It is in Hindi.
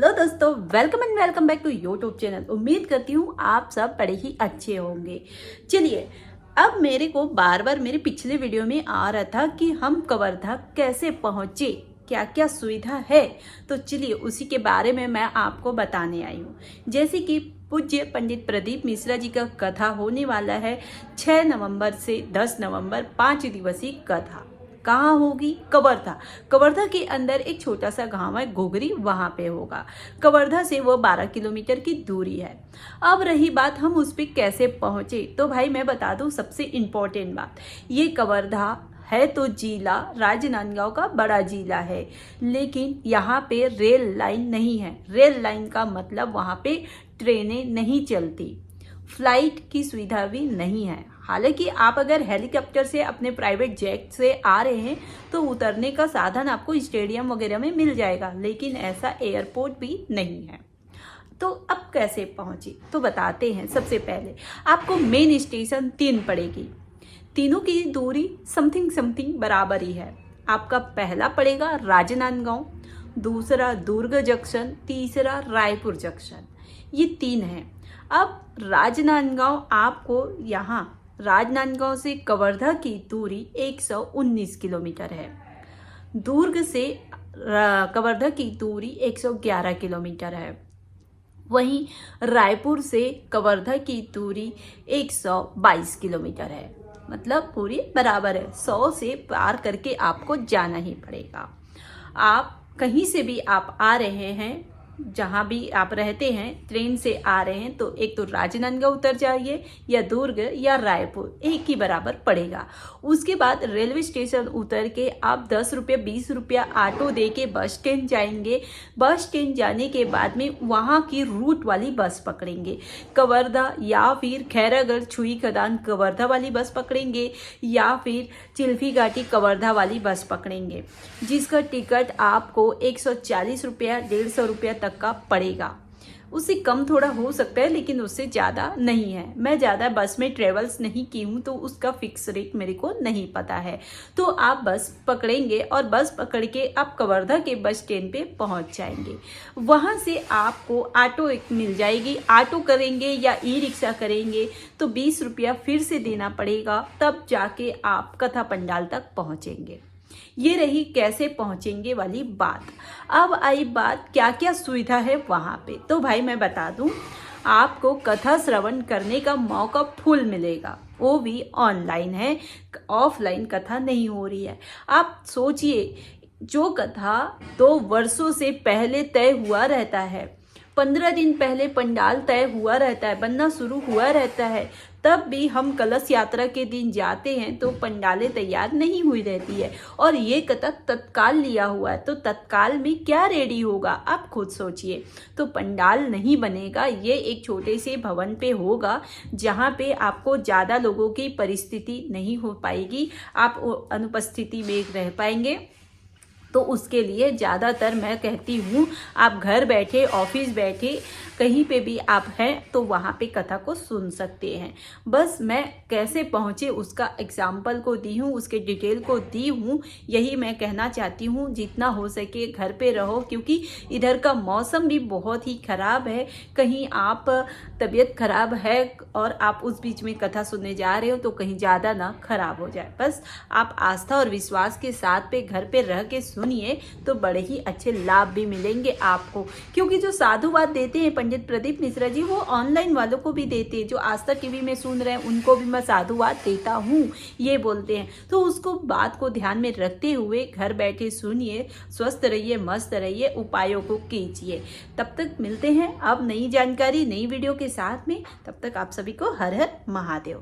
हेलो दोस्तों, welcome and welcome back to YouTube channel. उम्मीद करती हूँ आप सब बड़े ही अच्छे होंगे। चलिए, अब मेरे को बार बार मेरे पिछले वीडियो में आ रहा था कि हम कवर्धा कैसे पहुँचे, क्या क्या सुविधा है। तो चलिए उसी के बारे में मैं आपको बताने आई हूँ। जैसे कि पूज्य पंडित प्रदीप मिश्रा जी का कथा होने वाला है 6 नवंबर से 10 नवंबर 5 दिवसीय कथा। कहाँ होगी? कवर्धा। कवर्धा के अंदर एक छोटा सा गांव है घुघरी, वहां पे होगा। कवर्धा से वो 12 किलोमीटर की दूरी है। अब रही बात हम उस पर कैसे पहुंचे, तो भाई मैं बता दूं सबसे इम्पोर्टेंट बात, ये कवर्धा है तो जिला राजनांदगांव का बड़ा जिला है, लेकिन यहाँ पे रेल लाइन नहीं है। रेल लाइन का मतलब वहाँ पे ट्रेनें नहीं चलती, फ्लाइट की सुविधा भी नहीं है। हालांकि आप अगर हेलीकॉप्टर से अपने प्राइवेट जेट से आ रहे हैं तो उतरने का साधन आपको स्टेडियम वगैरह में मिल जाएगा, लेकिन ऐसा एयरपोर्ट भी नहीं है। तो अब कैसे पहुंचे तो बताते हैं। सबसे पहले आपको मेन स्टेशन 3 पड़ेगी। तीनों की दूरी समथिंग बराबर ही है। आपका पहला पड़ेगा राजनांदगांव, दूसरा दुर्ग जंक्शन, तीसरा रायपुर जंक्शन। ये 3 हैं। अब राजनांदगांव आपको यहाँ राजनांदगांव से कवर्धा की दूरी 119 किलोमीटर है। दुर्ग से कवर्धा की दूरी 111 किलोमीटर है। वहीं रायपुर से कवर्धा की दूरी 122 किलोमीटर है। मतलब पूरी बराबर है। 100 से पार करके आपको जाना ही पड़ेगा। आप कहीं से भी आप आ रहे हैं, जहाँ भी आप रहते हैं, ट्रेन से आ रहे हैं, तो एक तो राजनांदगांव उतर जाइए या दुर्ग या रायपुर, एक ही बराबर पड़ेगा। उसके बाद रेलवे स्टेशन उतर के आप 10 रुपये 20 रुपया ऑटो दे के बस स्टैंड जाएंगे। बस स्टैंड जाने के बाद में वहाँ की रूट वाली बस पकड़ेंगे, कवर्धा या फिर खैरागढ़ छुई खदान कवर्धा वाली बस पकड़ेंगे, या फिर चिल्फी घाटी कवर्धा वाली बस पकड़ेंगे, जिसका टिकट आपको 140 रुपया 150 रुपया तक का पड़ेगा। उससे कम थोड़ा हो सकता है, लेकिन उससे ज़्यादा नहीं है। मैं ज़्यादा बस में ट्रेवल्स नहीं की हूँ, तो उसका फिक्स रेट मेरे को नहीं पता है। तो आप बस पकड़ेंगे और बस पकड़ के आप कवर्धा के बस स्टैंड पे पहुँच जाएंगे। वहाँ से आपको ऑटो एक मिल जाएगी। ऑटो करेंगे या ई रिक्शा करेंगे तो 20 रुपया फिर से देना पड़ेगा, तब जाके आप कथा पंडाल तक पहुँचेंगे। ये रही कैसे पहुंचेंगे वाली बात। अब आई बात क्या क्या सुविधा है वहाँ पे। तो भाई मैं बता दूं, आपको कथा श्रवण करने का मौका फुल मिलेगा, वो भी ऑनलाइन है, ऑफलाइन कथा नहीं हो रही है। आप सोचिए, जो कथा 2 वर्षों से पहले तय हुआ रहता है, 15 दिन पहले पंडाल तय हुआ रहता है, बनना शुरू हुआ रहता है, तब भी हम कलश यात्रा के दिन जाते हैं तो पंडालें तैयार नहीं हुई रहती है। और ये कथा तत्काल लिया हुआ है, तो तत्काल में क्या रेडी होगा आप खुद सोचिए। तो पंडाल नहीं बनेगा, ये एक छोटे से भवन पे होगा, जहाँ पे आपको ज़्यादा लोगों की परिस्थिति नहीं हो पाएगी, आप अनुपस्थिति में रह पाएंगे। तो उसके लिए ज़्यादातर मैं कहती हूँ आप घर बैठे, ऑफिस बैठे, कहीं पे भी आप हैं तो वहाँ पे कथा को सुन सकते हैं। बस मैं कैसे पहुँचे उसका एग्जाम्पल को दी हूँ, उसके डिटेल को दी हूँ। यही मैं कहना चाहती हूँ, जितना हो सके घर पे रहो, क्योंकि इधर का मौसम भी बहुत ही ख़राब है। कहीं आप तबीयत खराब है और आप उस बीच में कथा सुनने जा रहे हो तो कहीं ज़्यादा ना खराब हो जाए। बस आप आस्था और विश्वास के साथ पे घर पे रह के सुनिए तो बड़े ही अच्छे लाभ भी मिलेंगे आपको। क्योंकि जो साधुवाद देते हैं पंडित प्रदीप मिश्रा जी, वो ऑनलाइन वालों को भी देते हैं। जो आस्था टीवी में सुन रहे हैं उनको भी मैं साधुवाद देता हूँ, ये बोलते हैं। तो उसको बात को ध्यान में रखते हुए घर बैठे सुनिए, स्वस्थ रहिए, मस्त रहिए, उपायों को कीजिए। तब तक मिलते हैं अब नई जानकारी नई वीडियो के साथ में। तब तक आप सभी को हर हर महादेव।